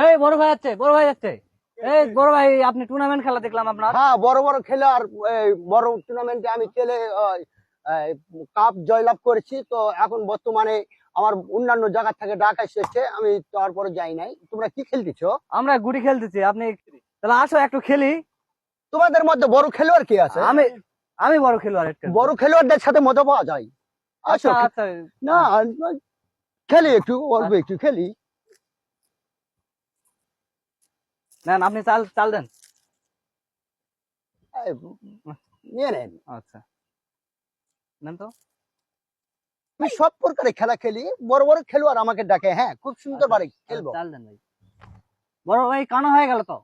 এই বড় ভাই যাচ্ছে, বড় ভাই যাচ্ছে। এই বড় ভাই, আপনি টুর্নামেন্ট খেলা দেখলাম আপনার। হ্যাঁ, বড় বড় খেলোয়াড়, বড় টুর্নামেন্টে আমি খেলে কাপ জয়লাভ করেছি। তো এখন বর্তমানে আমার অন্যান্য জায়গা থেকে ডাক এসেছে, আমি তারপরে যাই নাই। তোমরা কি খেলতেছো? আমরা গুটি খেলতেছি। আপনি তাহলে আসো একটু খেলি। তোমাদের মধ্যে বড় খেলোয়াড় কি আছে? আমি আমি বড় খেলোয়াড় একটা। বড় খেলোয়াড়দের সাথে মজা পাওয়া যায়। আসো। আচ্ছা আচ্ছা। না, খেলি একটু, অল্প একটু খেলি। নেন, আপনি চাল চাল দেন। এই, নিয়ে নেন। আচ্ছা, নেন তো। আমি সব প্রকারের খেলা খেলি। বড় বড় খেলোয়াড় আমাকে ডাকে। হ্যাঁ, খুব সুন্দর আচ্ছা, পারে খেলবো। চাল দেন ভাই। বড় ভাই কানা হয়ে গেল তো।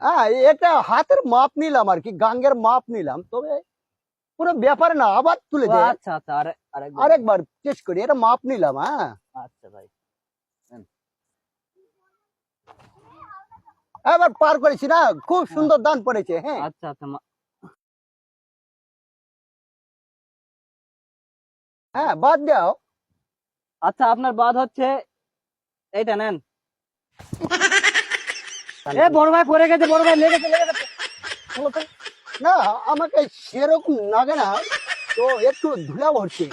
হ্যাঁ, এটা হাতের মাপ নিলাম আর কি, গাঙ্গের মাপ নিলাম। তবে পুরো ব্যাপার না, আবার তুলে ও দে। আচ্ছা আচ্ছা, আরেকবার। আরেকবার টেস্ট করি, এটা মাপ নিলাম। হ্যাঁ, আচ্ছা ভাই, নেন। এবার পার করেছি না, খুব সুন্দর দান পড়েছে। হ্যাঁ, আচ্ছা আচ্ছা হ্যাঁ, বাদ দাও। আচ্ছা, আপনার বাদ হচ্ছে এইটা, নেন। এ বড় ভাই পড়ে গেছে, বড় ভাই লেগেছে লেগেছে। না, আমাকে সেরকম লাগে না, তো একটু ধুলা ভরছে।